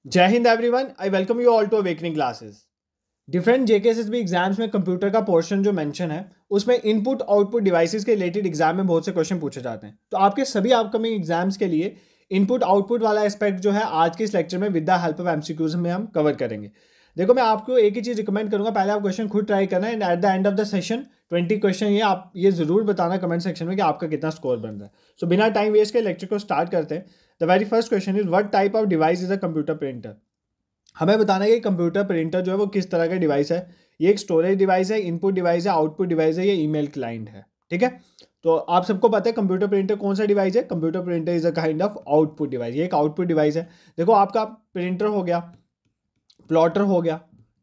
जय Hind everyone, I welcome you all to awakening classes. Different JKSSB exams में computer का portion जो mention है उसमें इनपुट आउटपुट डिवाइसेस के रिलेटेड एग्जाम में बहुत से क्वेश्चन पूछे जाते हैं। तो आपके सभी अपकमिंग एग्जाम्स के लिए इनपुट आउटपुट वाला एस्पेक्ट जो है आज के इस लेक्चर में with the help of MCQs में हम कवर करेंगे। देखो, मैं आपको एक ही चीज़ रिकमेंड करूंगा, पहले आप क्वेश्चन खुद ट्राई करना है and at the end of the session 20 question ये आप ये जरूर बताना कमेंट सेक्शन में कि आपका कितना स्कोर बन रहा है। सो बिना टाइम वेस्ट के लेक्चर को स्टार्ट करते हैं। The very first question is what type of device is a computer printer. हमें बताना है कि कंप्यूटर प्रिंटर जो है वो किस तरह का डिवाइस है। ये एक स्टोरेज डिवाइस है, इनपुट डिवाइस है, आउटपुट डिवाइस है, ये ईमेल क्लाइंट है। ठीक है, तो आप सबको पता है कंप्यूटर प्रिंटर कौन सा डिवाइस है। Computer printer is a kind of output device, ये एक आउटपुट डिवाइस है। देखो, आपका प्रिंटर हो गया, प्लॉटर हो गया,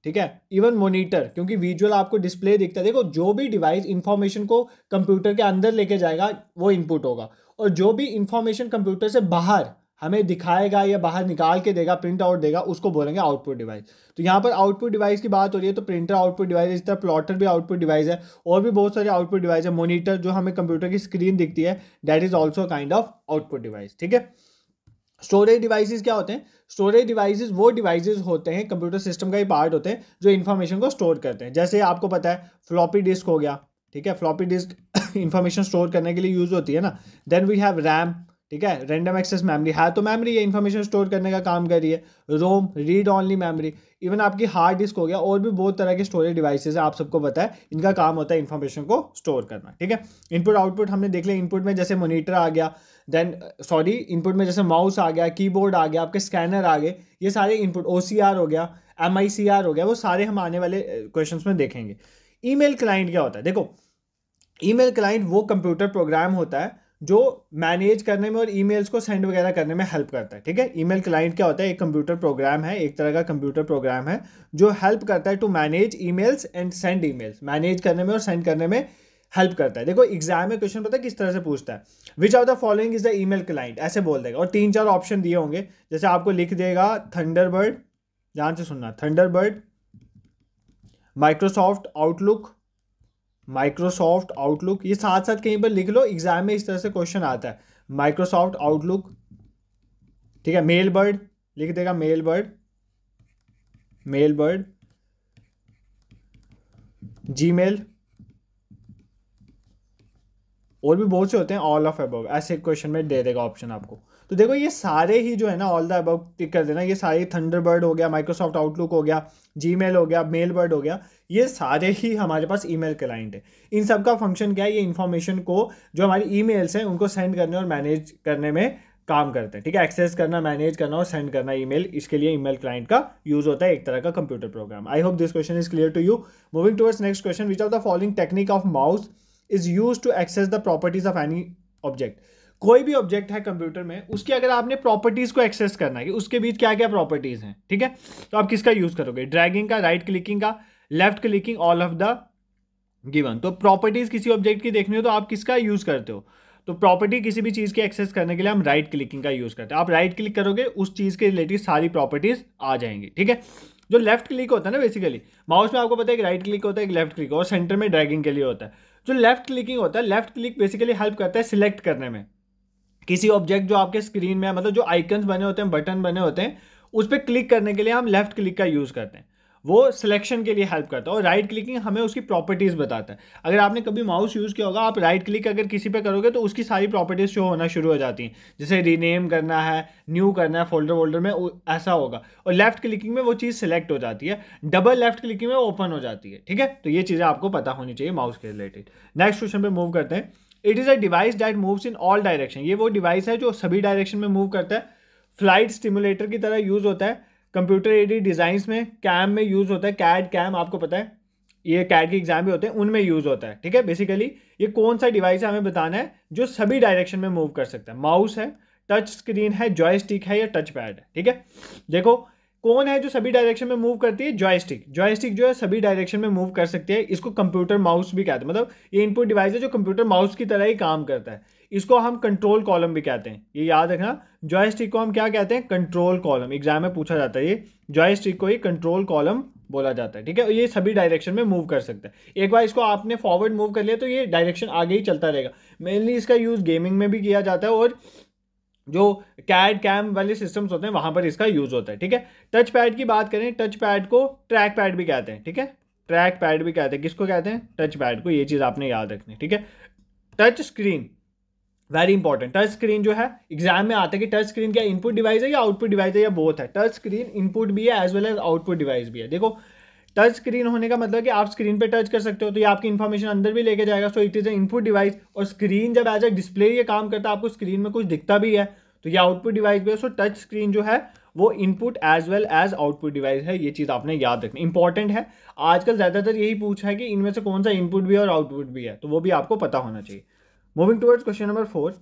ठीक है, इवन मॉनिटर, क्योंकि विजुअल आपको डिस्प्ले दिखता है। देखो, जो भी डिवाइस इंफॉर्मेशन को कंप्यूटर के अंदर लेके जाएगा वो इनपुट होगा, और जो भी इंफॉर्मेशन कंप्यूटर से बाहर हमें दिखाएगा या बाहर निकाल के देगा, प्रिंट आउट देगा, उसको बोलेंगे आउटपुट डिवाइस। तो यहाँ पर आउटपुट डिवाइस की बात हो रही है, तो प्रिंटर आउटपुट डिवाइस, इस तरह प्लॉटर भी आउटपुट डिवाइस है, और भी बहुत सारे आउटपुट डिवाइस है। मॉनिटर जो हमें कंप्यूटर की स्क्रीन दिखती है, that is also kind of output device. ठीक है, स्टोरेज डिवाइसेस क्या होते हैं? स्टोरेज डिवाइसेस वो डिवाइसेस होते हैं, कंप्यूटर सिस्टम का ही पार्ट होते हैं, जो इन्फॉर्मेशन को स्टोर करते हैं। जैसे आपको पता है फ्लॉपी डिस्क हो गया, ठीक है, फ्लॉपी डिस्क इन्फॉर्मेशन स्टोर करने के लिए यूज होती है ना। देन वी हैव रैम, ठीक है, रैंडम एक्सेस मेमोरी है, तो मेमोरी ये इन्फॉर्मेशन स्टोर करने का काम कर रही है। रोम, रीड ऑनली मेमोरी, इवन आपकी हार्ड डिस्क हो गया, और भी बहुत तरह के स्टोरेज डिवाइसेस है, आप सबको पता है, इनका काम होता है इन्फॉर्मेशन को स्टोर करना। ठीक है, इनपुट आउटपुट हमने देख लिया। इनपुट में जैसे मॉनिटर आ गया, देन इनपुट में जैसे माउस आ गया, कीबोर्ड आ गया, आपके स्कैनर आ गए, ये सारे इनपुट, ओसीआर हो गया, एमआईसीआर हो गया, वो सारे हम आने वाले क्वेश्चंस में देखेंगे। ईमेल क्लाइंट क्या होता है? देखो, ईमेल क्लाइंट वो कंप्यूटर प्रोग्राम होता है जो मैनेज करने में और ईमेल्स को सेंड वगैरह करने में हेल्प करता है। ठीक है, ईमेल क्लाइंट क्या होता है? एक कंप्यूटर प्रोग्राम है, एक तरह का कंप्यूटर प्रोग्राम है जो हेल्प करता है to manage emails and send emails, manage करने में और सेंड करने में हेल्प करता है। देखो, एग्जाम में क्वेश्चन पता है किस तरह से पूछता है? विच of the following is the email client, ऐसे बोल देगा, और 3-4 ऑप्शन दिए होंगे। जैसे आपको लिख देगा थंडरबर्ड, ध्यान से सुनना, Thunderbird, Microsoft outlook, Microsoft outlook, ये साथ साथ कहीं पर लिख लो, एग्जाम में इस तरह से क्वेश्चन आता है। माइक्रोसॉफ्ट आउटलुक, ठीक है, मेल बर्ड लिख देगा, Mailbird, Mailbird, Gmail, और भी बहुत से होते हैं, ऑल ऑफ अबव, ऐसे क्वेश्चन में दे देगा ऑप्शन आपको। तो देखो, ये सारे ही जो है ना, ऑल द अबव टिक कर देना। ये सारे थंडरबर्ड हो गया, माइक्रोसॉफ्ट आउटलुक हो गया, जीमेल हो गया, मेल बर्ड हो गया, ये सारे ही हमारे पास ईमेल क्लाइंट है। इन सब का फंक्शन क्या है? ये इन्फॉर्मेशन को, जो हमारी ईमेल्स हैं, उनको सेंड करने और मैनेज करने में काम करते हैं। ठीक है, एक्सेस करना, मैनेज करना और सेंड करना ईमेल, इसके लिए ईमेल क्लाइंट का यूज होता है, एक तरह का computer program. I hope this question is clear to you. Moving towards next question, which of the following technique of mouse is use to access the properties of any object. कोई भी object है computer में, उसकी अगर आपने properties को access करना है कि उसके बीच क्या क्या प्रॉपर्टीज हैं, ठीक है, तो आप किसका यूज करोगे? ड्रैगिंग का, राइट क्लिकिंग का, left clicking, all of the given. तो प्रॉपर्टीज किसी ऑब्जेक्ट की देखनी हो तो आप किसका यूज करते हो? तो प्रॉपर्टी किसी भी चीज की एक्सेस करने के लिए हम राइट क्लिकिंग का यूज करते हैं। आप राइट क्लिक करोगे, उस चीज के रिलेटेड सारी प्रॉपर्टीज आ जाएंगी। ठीक है, जो लेफ्ट क्लिक होता है ना, बेसिकली माउस में आपको पता है एक राइट क्लिक होता है, एक लेफ्ट क्लिक, और सेंटर में ड्रैगिंग के लिए होता है। जो लेफ्ट क्लिकिंग होता है, लेफ्ट क्लिक बेसिकली हेल्प करता है सिलेक्ट करने में किसी ऑब्जेक्ट जो आपके स्क्रीन में है, मतलब जो आइकन्स बने होते हैं, बटन बने होते हैं, उस पर क्लिक करने के लिए हम लेफ्ट क्लिक का यूज करते हैं, वो सिलेक्शन के लिए हेल्प करता है। और राइट क्लिकिंग हमें उसकी प्रॉपर्टीज बताता है। अगर आपने कभी माउस यूज किया होगा, आप राइट क्लिक अगर किसी पे करोगे तो उसकी सारी प्रॉपर्टीज शो होना शुरू हो जाती हैं, जैसे रीनेम करना है, न्यू करना है, फोल्डर वोल्डर में, ऐसा होगा। और लेफ्ट क्लिकिंग में वो चीज़ सिलेक्ट हो जाती है, डबल लेफ्ट क्लिकिंग में ओपन हो जाती है। ठीक है, तो ये चीज़ें आपको पता होनी चाहिए माउस के रिलेटेड। नेक्स्ट क्वेश्चन पे मूव करते हैं। It is a device that moves in all direction, ये वो डिवाइस है जो सभी डायरेक्शन में मूव करता है। फ्लाइट स्टिमुलेटर की तरह यूज होता है। कंप्यूटर एडेड डिजाइन्स में, कैम में यूज होता है, कैड कैम आपको पता है, ये कैड के एग्जाम भी होते हैं, उनमें यूज होता है। ठीक है, बेसिकली ये कौन सा डिवाइस है हमें बताना है जो सभी डायरेक्शन में मूव कर सकता है। माउस है, टच स्क्रीन है, जॉयस्टिक है, या टच पैड है। ठीक है, देखो कौन है जो सभी डायरेक्शन में मूव करती है? जॉयस्टिक। जॉयस्टिक जो है सभी डायरेक्शन में मूव कर सकती है, इसको कंप्यूटर माउस भी कहते हैं। मतलब ये इनपुट डिवाइस है जो कंप्यूटर माउस की तरह ही काम करता है। इसको हम कंट्रोल कॉलम भी कहते हैं, ये याद रखना। जॉयस्टिक को हम क्या कहते हैं? Control column. एग्जाम में पूछा जाता है, ये जॉयस्टिक को ही कंट्रोल कॉलम बोला जाता है। ठीक है, ये सभी डायरेक्शन में मूव कर सकता है। एक बार इसको आपने फॉरवर्ड मूव कर लिया तो ये डायरेक्शन आगे ही चलता रहेगा। मेनली इसका यूज गेमिंग में भी किया जाता है और जो कैड कैम वाले सिस्टम्स होते हैं वहाँ पर इसका यूज़ होता है, ठीक है। टच पैड की बात करें, टच पैड को ट्रैक पैड भी कहते हैं, ठीक है। ट्रैक पैड भी कहते हैं, किसको कहते हैं? टच पैड को। ये चीज़ आपने याद रखनी, ठीक है। Touch screen, very important. Touch screen जो है एग्जाम में आता है कि टच स्क्रीन क्या इनपुट डिवाइस है या आउटपुट डिवाइस है या बोथ है। टच स्क्रीन इनपुट भी है as well as output device भी है। देखो टच स्क्रीन होने का मतलब कि आप स्क्रीन पे टच कर सकते हो तो ये आपकी इन्फॉर्मेशन अंदर भी लेके जाएगा, so it is a input device. और स्क्रीन जब एज ए डिस्प्ले ये काम करता है, आपको स्क्रीन में कुछ दिखता भी है तो ये आउटपुट डिवाइस भी है। सो टच स्क्रीन जो है वो input as well as output device है। ये चीज़ आपने याद रखनी, इंपॉर्टेंट है। आजकल ज़्यादातर यही पूछा है कि इनमें से कौन सा इनपुट भी है और आउटपुट भी है, तो वो भी आपको पता होना चाहिए। Moving towards question number 4,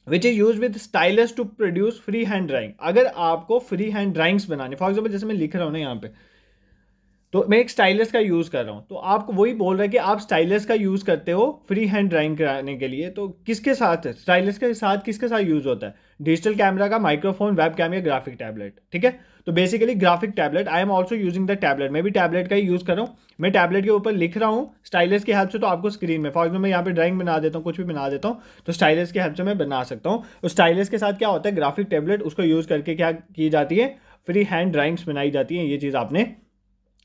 which is use with stylus to produce free hand drawing. अगर आपको फ्री हैंड ड्राइंग्स बनाने, फॉर एग्जाम्पल जैसे मैं लिख रहा हूँ ना यहाँ पे, तो मैं एक स्टाइलस का यूज़ कर रहा हूँ, तो आपको वही बोल रहा है कि आप स्टाइलस का यूज़ करते हो फ्री हैंड ड्राइंग कराने के लिए। तो किसके साथ, स्टाइलस के साथ किसके साथ यूज़ होता है? डिजिटल कैमरा का, माइक्रोफोन, वेब कैम या ग्राफिक टैबलेट, ठीक है। तो basically graphic tablet, I am also using the tablet. मैं भी टैबलेट का ही यूज़ कर रहा हूँ। मैं टैबलेट के ऊपर लिख रहा हूँ स्टाइलस की हेल्प से, तो आपको स्क्रीन में फॉर एग्जाम्पल मैं यहाँ पे ड्राइंग बना देता हूँ, कुछ भी बना देता हूँ, तो स्टाइलस की हेल्प से मैं बना सकता हूँ। तो स्टाइलस के साथ क्या होता है? ग्राफिक टैबलेट, उसको यूज़ करके क्या की जाती है? फ्री हैंड ड्राइंग्स बनाई जाती हैं। ये चीज़ आपने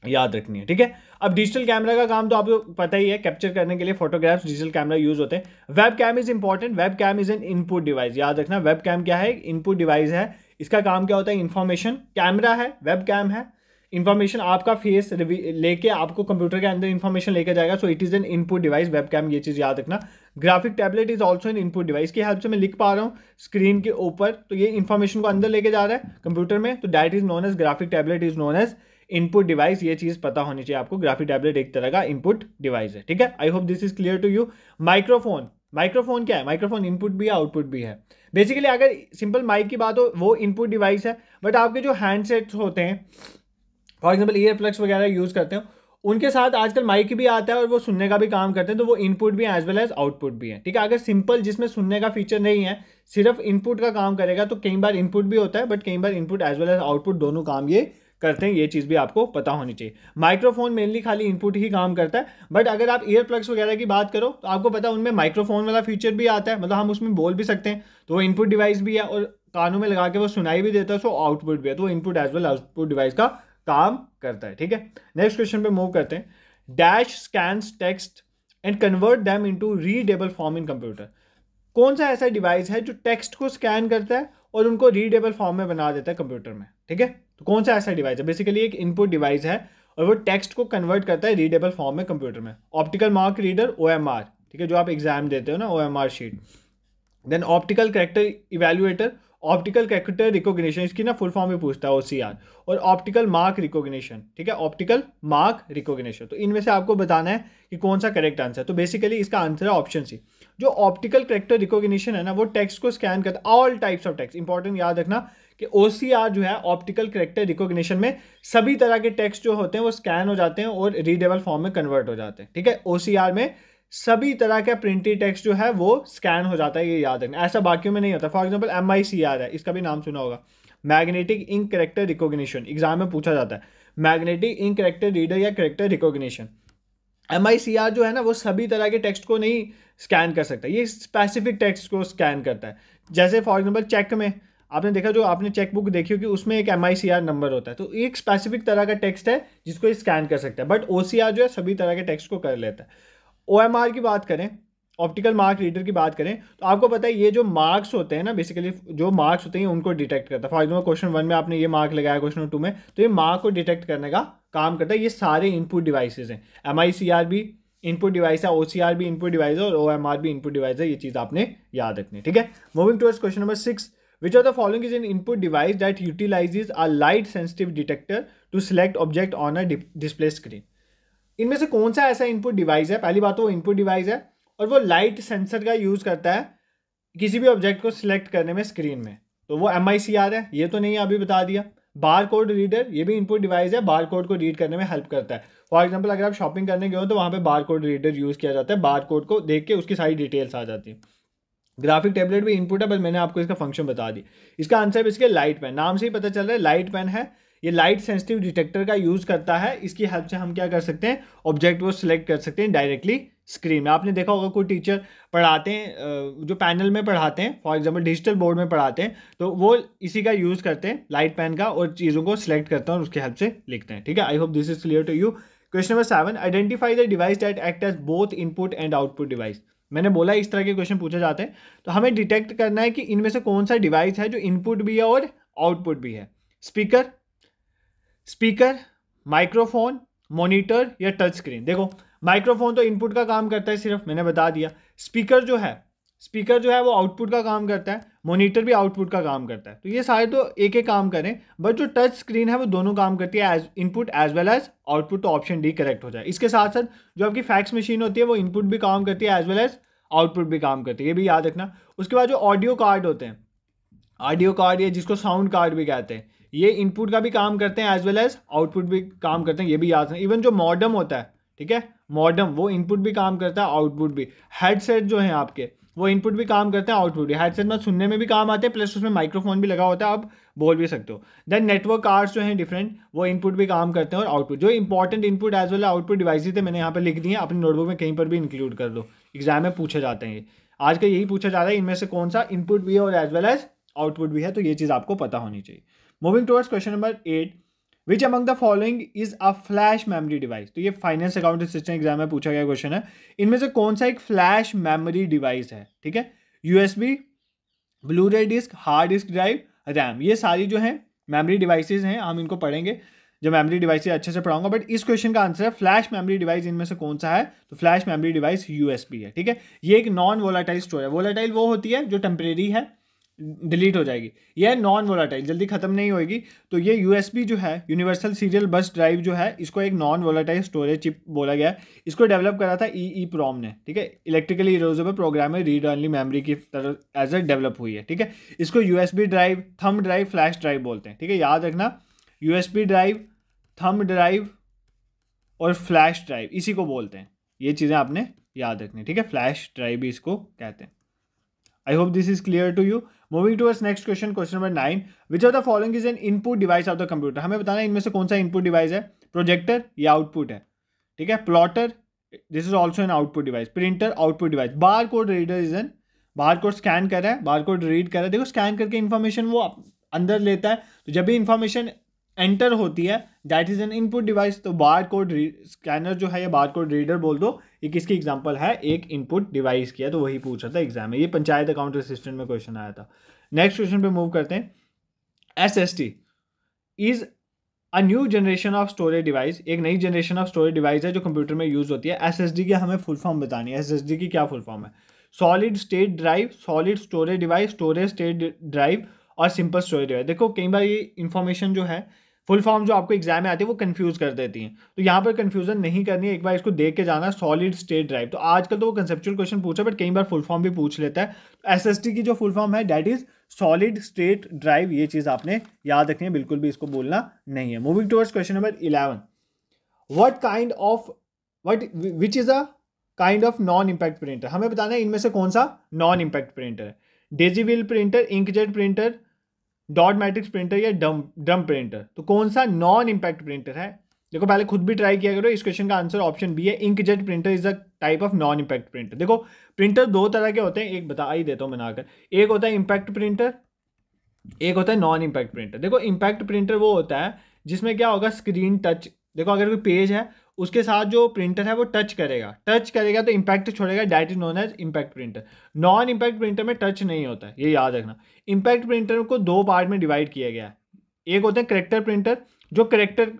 याद रखनी है, ठीक है। अब डिजिटल कैमरा का काम तो आपको पता ही है, कैप्चर करने के लिए फोटोग्राफ्स डिजिटल कैमरा यूज होते हैं। Webcam is important, webcam is an input device. याद रखना वेब कैम क्या है? इनपुट डिवाइस है। इसका काम क्या होता है? इन्फॉर्मेशन, कैमरा है, वेब कैम है, इन्फॉर्मेशन आपका फेस लेके आपको कंप्यूटर के अंदर इन्फॉर्मेशन लेकर जाएगा, so it is an input device, webcam. ये चीज़ याद रखना। Graphic tablet is also an input device. की हेल्प से मैं लिख पा रहा हूँ स्क्रीन के ऊपर, तो ये इन्फॉर्मेशन को अंदर लेके जा रहा है कंप्यूटर में, तो that is known as graphic tablet is known as input device. ये चीज पता होनी चाहिए आपको। ग्राफिक टैबलेट एक तरह का इनपुट डिवाइस है, ठीक है। I hope this is clear to you. Microphone, microphone क्या है? माइक्रोफोन इनपुट भी है, आउटपुट भी है। बेसिकली अगर सिंपल माइक की बात हो, वो इनपुट डिवाइस है। बट आपके जो हैंडसेट्स होते हैं, फॉर एग्जाम्पल ईयर प्लग्स वगैरह यूज करते हैं, उनके साथ आजकल माइक भी आता है और वो सुनने का भी काम करते हैं, तो वो इनपुट भी एज वेल एज आउटपुट भी है, ठीक है। अगर सिंपल जिसमें सुनने का फीचर नहीं है, सिर्फ इनपुट का काम करेगा, तो कई बार इनपुट भी होता है, बट कई बार input as well as output दोनों काम ये करते हैं। ये चीज़ भी आपको पता होनी चाहिए। माइक्रोफोन मेनली खाली इनपुट ही काम करता है, बट अगर आप ईयर प्लग्स वगैरह की बात करो तो आपको पता है उनमें माइक्रोफोन वाला फीचर भी आता है, मतलब हम उसमें बोल भी सकते हैं, तो वो इनपुट डिवाइस भी है और कानों में लगा के वो सुनाई भी देता है, सो आउटपुट भी है, तो वो input as well output device का काम करता है, ठीक है। नेक्स्ट क्वेश्चन पे मूव करते हैं। Dash scans text and convert them into readable form in computer. कौन सा ऐसा डिवाइस है जो टेक्स्ट को स्कैन करता है और उनको रीडेबल फॉर्म में बना देता है कंप्यूटर में, ठीक है। तो कौन सा ऐसा डिवाइस है? बेसिकली एक इनपुट डिवाइस है और वो टेक्स्ट को कन्वर्ट करता है रीडेबल फॉर्म में कंप्यूटर में। ऑप्टिकल मार्क रीडर, OMR, ठीक है, जो आप एग्जाम देते हो ना, OMR sheet. Then optical character evaluator, optical character recognition, इसकी ना फुल फॉर्म में पूछता है OCR, और ऑप्टिकल मार्क रिकॉग्निशन, ठीक है, ऑप्टिकल मार्क रिकॉग्निशन। तो इनमें से आपको बताना है कि कौन सा करेक्ट आंसर है। तो बेसिकली इसका आंसर है ऑप्शन सी। जो ऑप्टिकल कैरेक्टर रिकॉग्निशन है ना, वो टेक्स्ट को स्कैन करता है, all types of text. Important याद रखना कि OCR जो है, ऑप्टिकल कैरेक्टर रिकॉग्निशन में सभी तरह के टेक्स्ट जो होते हैं वो स्कैन हो जाते हैं और रीडेबल फॉर्म में कन्वर्ट हो जाते हैं, ठीक है। OCR में सभी तरह का प्रिंटेड टेक्स्ट जो है वो स्कैन हो जाता है, ये याद रखना। ऐसा बाकियों में नहीं होता। फॉर एग्जांपल MICR है, इसका भी नाम सुना होगा, magnetic ink character recognition, exam में पूछा जाता है। मैग्नेटिक इंक कैरेक्टर रीडर या कैरेक्टर रिकॉग्निशन, MICR जो है ना, वो सभी तरह के टेक्स्ट को नहीं स्कैन कर सकता, ये स्पेसिफिक टेक्स्ट को स्कैन करता है। जैसे फॉर एग्जांपल चेक में आपने देखा, जो आपने चेक बुक देखी होगी, उसमें एक MICR नंबर होता है, तो एक स्पेसिफिक तरह का टेक्स्ट है जिसको ये स्कैन कर सकता है। बट OCR जो है सभी तरह के टेक्स्ट को कर लेता है। OMR की बात करें, ऑप्टिकल मार्क रीडर की बात करें, तो आपको पता है ये जो मार्क्स होते हैं ना, बेसिकली जो मार्क्स होते हैं उनको डिटेक्ट करता है। फॉर एग्जाम्पल क्वेश्चन 1 में आपने ये मार्क लगाया, क्वेश्चन 2 में, तो ये मार्क को डिटेक्ट करने का काम करता है। ये सारे इनपुट डिवाइसेज हैं। MICR भी इनपुट डिवाइस है, OCR भी इनपुट डिवाइस है, और OMR भी इनपुट डिवाइस है। ये चीज़ आपने याद रखनी है, ठीक है। Moving towards question number 6, which of the following is an input device that utilizes a light sensitive detector to select object on a display screen. इनमें से कौन सा ऐसा इनपुट डिवाइस है? पहली बात तो वो इनपुट डिवाइस है और वो लाइट सेंसर का यूज़ करता है किसी भी ऑब्जेक्ट को सिलेक्ट करने में स्क्रीन में, तो वो MICR है। ये तो नहीं है, अभी बता दिया। बार कोड रीडर, ये भी इनपुट डिवाइस है, बार कोड को रीड करने में हेल्प करता है। फॉर एग्जांपल अगर आप शॉपिंग करने गए हो तो वहाँ पे बार कोड रीडर यूज़ किया जाता है, बार कोड को देख के उसकी सारी डिटेल्स आ जाती है। ग्राफिक टैबलेट भी इनपुट है, बस मैंने आपको इसका फंक्शन बता दी। इसका आंसर इसके लाइट पेन, नाम से ही पता चल रहा है लाइट पेन है। ये लाइट सेंसिटिव डिटेक्टर का यूज़ करता है। इसकी हेल्प से हम क्या कर सकते हैं, ऑब्जेक्ट को सिलेक्ट कर सकते हैं डायरेक्टली स्क्रीन में। आपने देखा होगा कोई टीचर पढ़ाते हैं जो पैनल में पढ़ाते हैं, फॉर एग्जांपल डिजिटल बोर्ड में पढ़ाते हैं, तो वो इसी का यूज़ करते हैं, लाइट पेन का, और चीज़ों को सिलेक्ट करते हैं और उसकी हेल्प से लिखते हैं। ठीक है, I hope this is clear to you. Question number 7, identify the device that act as both input and output device. मैंने बोला इस तरह के क्वेश्चन पूछे जाते हैं, तो हमें डिटेक्ट करना है कि इनमें से कौन सा डिवाइस है जो इनपुट भी है और आउटपुट भी है। स्पीकर, माइक्रोफोन, मॉनिटर या टच स्क्रीन। देखो माइक्रोफोन तो इनपुट का काम करता है सिर्फ, मैंने बता दिया। स्पीकर जो है वो आउटपुट का काम करता है, मॉनिटर भी आउटपुट का काम करता है। तो ये सारे तो एक एक काम करें, बट जो टच स्क्रीन है वो दोनों काम करती है, as input as well as output. तो ऑप्शन डी करेक्ट हो जाए। इसके साथ साथ जो आपकी फैक्स मशीन होती है वो इनपुट भी काम करती है एज वेल एज आउटपुट भी काम करती है, ये भी याद रखना। उसके बाद जो ऑडियो कार्ड होते हैं, ऑडियो कार्ड या जिसको साउंड कार्ड भी कहते हैं, ये इनपुट का भी काम करते हैं एज वेल एज आउटपुट भी काम करते हैं, ये भी याद रखना। इवन जो मॉडम होता है, ठीक है, मॉडम, वो इनपुट भी काम करता है, आउटपुट भी। हेडसेट जो हैं आपके, वो इनपुट भी काम करते हैं, आउटपुट भी। हेडसेट में सुनने में भी काम आते हैं, प्लस उसमें माइक्रोफोन भी लगा होता है, आप बोल भी सकते हो। देन नेटवर्क कार्ड्स जो हैं डिफरेंट, वो इनपुट भी काम करते हैं और आउटपुट। जो important input as well output devices थे मैंने यहाँ पर लिख दिए हैं, अपनी नोटबुक में कहीं पर भी इंक्लूड कर दो, एग्जाम में पूछे जाते हैं। ये आज का यही पूछा जा रहा है, इनमें से कौन सा इनपुट भी है और एज वेल एज आउटपुट भी है, तो ये चीज़ आपको पता होनी चाहिए। Moving towards question number 8, which among the following is a flash memory device. तो ये फाइनेंस अकाउंट असिस्टेंट एग्जाम में पूछा गया क्वेश्चन है। इनमें से कौन सा एक फ्लैश मेमोरी डिवाइस है? ठीक है, USB, blu ray disc, hard disk drive, RAM, ये सारी जो है मेमोरी डिवाइसेज हैं, हम इनको पढ़ेंगे जब मेमोरी डिवाइसेज अच्छे से पढ़ाऊंगा। बट इस क्वेश्चन का आंसर है फ्लैश मेमोरी डिवाइस इनमें से कौन सा है? तो फ्लैश मेमोरी डिवाइस यूएसबी है। ठीक है, ये एक नॉन वोलाटाइल स्टोरेज है। वोलाटाइल वो होती है जो टेम्परेरी है, डिलीट हो जाएगी। यह नॉन वोलाटाइल, जल्दी खत्म नहीं होएगी। तो ये यूएसबी जो है, यूनिवर्सल सीरियल बस ड्राइव जो है, इसको एक नॉन वोलाटाइल स्टोरेज चिप बोला गया है। इसको डेवलप करा था EEPROM ने। ठीक है, इलेक्ट्रिकली इरोजेबल प्रोग्राम में रीड ओनली मेमोरी की तरह एज ए डेवलप हुई है। ठीक है, इसको USB drive, thumb drive, flash drive बोलते हैं। ठीक है, याद रखना, यूएसबी ड्राइव, थंब ड्राइव और फ्लैश ड्राइव इसी को बोलते हैं। ये चीज़ें आपने याद रखनी। ठीक है, फ्लैश ड्राइव भी इसको कहते हैं। I hope this is clear to you. Moving towards next question, question number 9. Which of the following is an input device of the computer? हमें बताना है इनमें से कौन सा इनपुट डिवाइस है। प्रोजेक्टर या आउटपुट है। ठीक है, plotter, this is also an output device. Printer, output device. Bar code reader is an, bar code scan कर रहा है, बार कोड रीड कर रहा है। देखो स्कैन करके इन्फॉर्मेशन वो अंदर लेता है, तो जब भी इन्फॉर्मेशन एंटर होती है that is an input device. तो बार कोड स्कैनर जो है या बार कोड रीडर बोल दो, ये किसकी एग्जांपल है? एक इनपुट डिवाइस की है। तो वही पूछा था एग्जाम में, ये पंचायत अकाउंट असिस्टेंट में क्वेश्चन आया था। नेक्स्ट क्वेश्चन पे मूव करते हैं। SSD is a new generation of storage device, एक नई जनरेशन ऑफ स्टोरेज डिवाइस है जो कंप्यूटर में यूज होती है। SSD की हमें फुल फॉर्म बतानी है। SSD की क्या फुल फॉर्म है? Solid state drive, solid storage device, storage state drive और सिंपल स्टोरेज डिवाइस। देखो कई बार ये इन्फॉर्मेशन जो है, फुल फॉर्म जो आपको एग्जाम में आती है वो कंफ्यूज कर देती हैं, तो यहाँ पर कंफ्यूजन नहीं करनी है, एक बार इसको देख के जाना। सॉलिड स्टेट ड्राइव, तो आजकल तो वो कंसेप्चुअल क्वेश्चन पूछा, बट कई बार फुल फॉर्म भी पूछ लेता है। तो SSD की जो फुल फॉर्म है that is solid state drive, ये चीज़ आपने याद रखनी है, बिल्कुल भी इसको बोलना नहीं है। Moving towards question number 11, which is a kind of non impact printer. हमें बताना है इनमें से कौन सा नॉन इम्पैक्ट प्रिंटर है। Daisy wheel printer, inkjet printer, dot matrix printer या ड्रम प्रिंटर। तो कौन सा नॉन इम्पैक्ट प्रिंटर है? देखो पहले खुद भी ट्राई किया करो। इस क्वेश्चन का आंसर ऑप्शन बी है, inkjet printer is a type of non impact printer. देखो प्रिंटर दो तरह के होते हैं, एक बता ही देता हूँ बनाकर। एक होता है इम्पैक्ट प्रिंटर, एक होता है नॉन इम्पैक्ट प्रिंटर। देखो इम्पैक्ट प्रिंटर वो होता है जिसमें क्या होगा, स्क्रीन टच। देखो अगर कोई पेज है उसके साथ जो प्रिंटर है वो टच करेगा तो इम्पैक्ट छोड़ेगा, that is known as impact printer. Non impact printer में टच नहीं होता है, ये याद रखना। इम्पैक्ट प्रिंटर को दो पार्ट में डिवाइड किया गया है। एक होता है करेक्टर प्रिंटर, जो करेक्टर,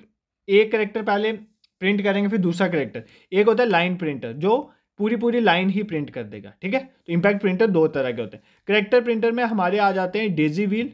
एक करेक्टर पहले प्रिंट करेंगे फिर दूसरा करेक्टर। एक होता है लाइन प्रिंटर, जो पूरी लाइन ही प्रिंट कर देगा। ठीक है, तो इम्पैक्ट प्रिंटर दो तरह के होते हैं। करेक्टर प्रिंटर में हमारे आ जाते हैं डेजी व्हील।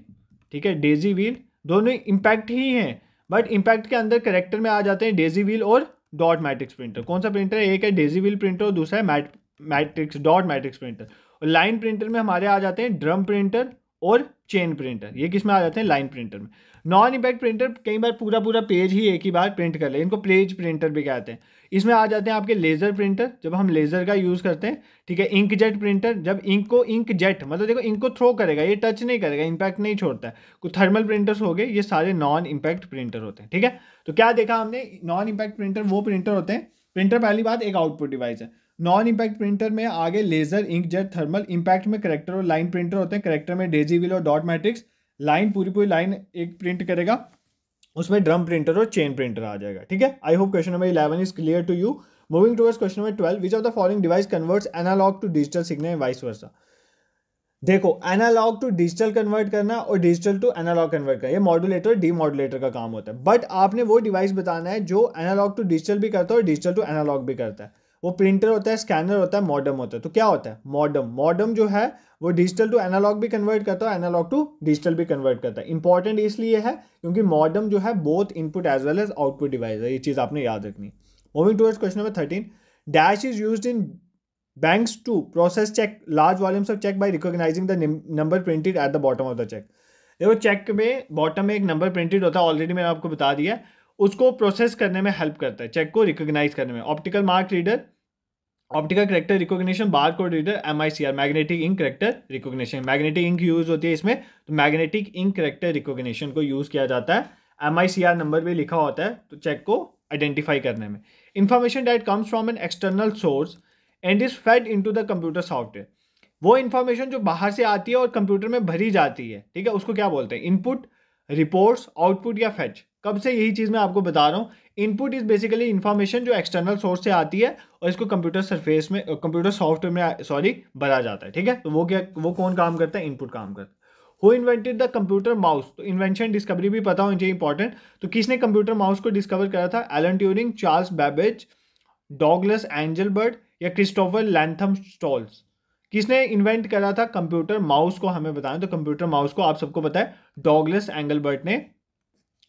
ठीक है, डेजी व्हील दोनों इम्पैक्ट ही हैं, बट इम्पैक्ट के अंदर करेक्टर में आ जाते हैं डेजी व्हील और डॉट मैट्रिक्स प्रिंटर। कौन सा प्रिंटर है? एक है डेजी व्हील प्रिंटर और दूसरा है मैट्रिक्स, डॉट मैट्रिक्स प्रिंटर। और लाइन प्रिंटर में हमारे आ जाते हैं ड्रम प्रिंटर और चेन प्रिंटर। ये किस में आ जाते हैं? लाइन प्रिंटर में। नॉन इम्पैक्ट प्रिंटर कई बार पूरा पूरा पेज ही एक ही बार प्रिंट कर ले, इनको पेज प्रिंटर भी कहते हैं। इसमें आ जाते हैं आपके लेज़र प्रिंटर, जब हम लेज़र का यूज़ करते हैं, ठीक है। इंक जेट प्रिंटर, जब इंक को इंक जेट मतलब देखो इंक को थ्रो करेगा, ये टच नहीं करेगा, इम्पैक्ट नहीं छोड़ता है। कुछ थर्मल प्रिंटर्स हो गए, ये सारे नॉन इम्पैक्ट प्रिंटर होते हैं, ठीक है। तो क्या देखा हमने, नॉन इम्पैक्ट प्रिंटर वो प्रिंटर होते हैं, प्रिंटर पहली बात एक आउटपुट डिवाइस है। नॉन इम्पैक्ट प्रिंटर में आगे लेजर, इंकजेट, थर्मल, इम्पैक्ट में करेक्टर और लाइन प्रिंटर होते हैं। करेक्टर में डेजी व्हील और डॉट मैट्रिक्स, लाइन पूरी पूरी लाइन एक प्रिंट करेगा, उसमें ड्रम प्रिंटर और चेन प्रिंटर आ जाएगा, ठीक है। I hope question number 11 is clear to you. Moving towards question number 12, which of the following device converts analog to digital signal and vice versa. देखो analog to digital convert करना और digital to analogue convert करना, ये modulator और demodulator का काम होता है। बट आपने वो डिवाइस बताना है जो एनालॉग टू डिजिटल भी करता है और डिजिटल टू एनालॉग भी करता है। वो प्रिंटर होता है, स्कैनर होता है, मॉडम होता है। तो क्या होता है, मॉडम जो है वो डिजिटल टू एनालॉग भी कन्वर्ट करता है, एनालॉग टू डिजिटल भी कन्वर्ट करता है। इंपॉर्टेंट इसलिए है क्योंकि मॉडम जो है both input as well as output device है, ये चीज़ आपने याद रखनी। Moving towards question number 13, dash is used in banks to process check large volumes of check by recognizing the number printed at the bottom of the check। देखो check में bottom में एक नंबर प्रिंटेड होता है, already मैंने आपको बता दिया, उसको प्रोसेस करने में हेल्प करता है, चेक को रिकॉग्नाइज करने में। Optical mark reader, optical character recognition, bar code reader, MICR magnetic ink character recognition. Magnetic ink use होती है इसमें, तो मैग्नेटिक इंक करेक्टर रिकॉग्निशन को यूज किया जाता है। MICR नंबर भी लिखा होता है तो चेक को आइडेंटिफाई करने में। Information that comes from an external source and is fed into the computer software, वो इन्फॉर्मेशन जो बाहर से आती है और कंप्यूटर में भरी जाती है, ठीक है, उसको क्या बोलते हैं, इनपुट, रिपोर्ट्स, आउटपुट या फेच। कब से यही चीज़ मैं आपको बता रहा हूँ, इनपुट इज बेसिकली इन्फॉर्मेशन जो एक्सटर्नल सोर्स से आती है और इसको कंप्यूटर सरफेस में, कंप्यूटर सॉफ्टवेयर में भरा जाता है, ठीक है। तो वो कौन काम करता है, इनपुट काम करता है। Who invented the computer mouse, तो इन्वेंशन डिस्कवरी भी पता होनी चाहिए, इंपॉर्टेंट। तो किसने कंप्यूटर माउस को डिस्कवर करा था, Alan Turing, Charles Babbage, Douglas Engelbart या क्रिस्टोफर लैंथम स्टॉल्स। किसने इन्वेंट करा था कंप्यूटर माउस को, हमें बताएं। तो कंप्यूटर माउस को आप सबको पता है डॉगलस एंगलबर्ट ने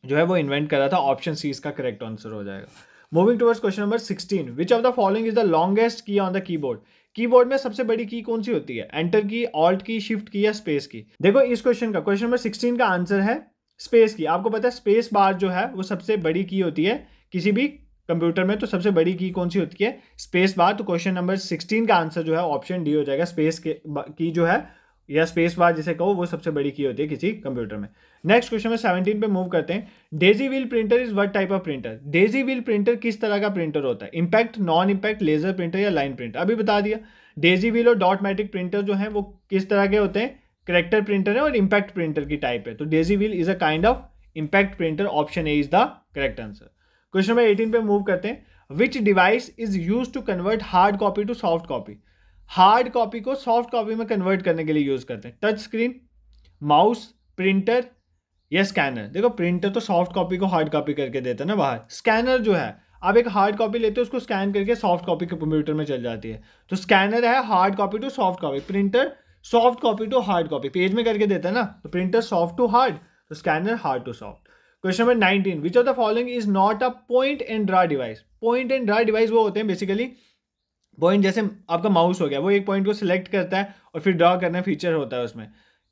जो है वो इन्वेंट करा था। ऑप्शन सी इसका करेक्ट आंसर हो जाएगा। Moving towards question number 16, which of the following is the longest key on the keyboard. Keyboard में सबसे बड़ी की कौन सी होती है, एंटर की, ऑल्ट की, शिफ्ट की या स्पेस की। देखो इस क्वेश्चन नंबर 16 का आंसर है स्पेस की। आपको पता है स्पेस बार जो है वो सबसे बड़ी की होती है किसी भी कंप्यूटर में, तो सबसे बड़ी की कौन सी होती है, स्पेस बार। तो क्वेश्चन नंबर 16 का आंसर जो है ऑप्शन डी हो जाएगा। स्पेस की जो है या स्पेस बार जिसे कहो वो सबसे बड़ी की होती है किसी कंप्यूटर में। नेक्स्ट क्वेश्चन में 17 पे मूव करते हैं। Daisy wheel printer is what type of printer. Daisy wheel printer किस तरह का प्रिंटर होता है, impact, non impact, laser printer या लाइन प्रिंटर। अभी बता दिया। डेजी व्हील और डॉट मैट्रिक प्रिंटर जो है वो किस तरह के होते हैं, करेक्टर प्रिंटर है और इंपैक्ट प्रिंटर की टाइप है। तो daisy wheel is a kind of impact printer. Option A is the correct answer. Question number 18 पे मूव करते हैं। Which device is use to convert hard copy to soft copy. Hard copy को soft copy में convert करने के लिए use करते हैं। टच स्क्रीन, माउस, प्रिंटर या स्कैनर। देखो प्रिंटर तो सॉफ्ट कॉपी को हार्ड कॉपी करके देता है ना बाहर। स्कैनर जो है आप एक हार्ड कॉपी लेते हो उसको स्कैन करके सॉफ्ट कॉपी कंप्यूटर में चल जाती है। तो स्कैनर है hard copy to soft copy, printer soft copy to hard copy, page में करके देता है ना। तो प्रिंटर सॉफ्ट टू हार्ड, तो scanner hard to soft. Question number 19, which of the following is not a point and draw device. Point and draw device वो होते हैं बेसिकली, पॉइंट जैसे आपका माउस हो गया, वो एक पॉइंट को सिलेक्ट करता है और फिर ड्रा करना फीचर होता है उसमें।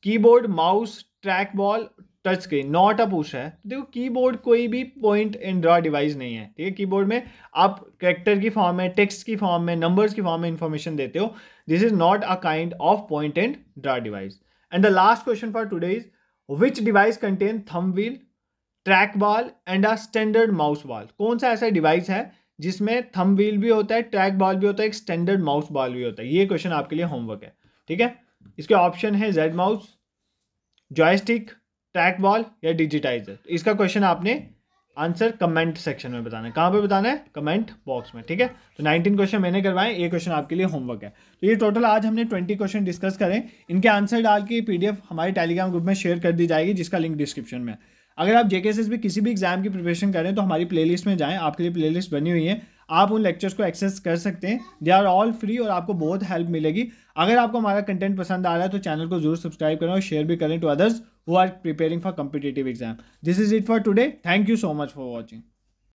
Keyboard, mouse, track ball, touch screen, not a push है। देखो कीबोर्ड कोई भी पॉइंट एंड ड्रा डिवाइस नहीं है, ठीक है। कीबोर्ड में आप कैरेक्टर की फॉर्म में, टेक्स्ट की फॉर्म में, नंबर्स की फॉर्म में इंफॉर्मेशन देते हो। This is not a kind of point and draw device. And the last question for today is which device contain thumb wheel, track ball and a standard mouse ball. कौन सा ऐसा device है जिसमें thumb wheel भी होता है, track ball भी होता है, एक स्टैंडर्ड माउस बॉल भी होता है। ये क्वेश्चन आपके लिए होमवर्क है, ठीक है। इसके ऑप्शन है Z mouse, joystick, track ball या डिजिटाइजर। इसका क्वेश्चन आपने आंसर कमेंट सेक्शन में बताना है। कहाँ पे बताना है, कमेंट बॉक्स में, ठीक है। तो 19 क्वेश्चन मैंने करवाए, ये क्वेश्चन आपके लिए होमवर्क है। तो ये टोटल आज हमने 20 क्वेश्चन डिस्कस करें। इनके आंसर डाल के PDF हमारे टेलीग्राम ग्रुप में शेयर कर दी जाएगी, जिसका लिंक डिस्क्रिप्शन में है। अगर आप JKSSB किसी भी एग्जाम की प्रिपरेशन करें तो हमारी प्लेलिस्ट में जाएं, आपके लिए प्लेलिस्ट बनी हुई है, आप उन लेक्चर्स को एक्सेस कर सकते हैं। दे आर ऑल फ्री और आपको बहुत हेल्प मिलेगी। अगर आपको हमारा कंटेंट पसंद आ रहा है तो चैनल को जरूर सब्सक्राइब करें और शेयर भी करें to others who are preparing for competitive exam. This is it for today. Thank you so much for watching.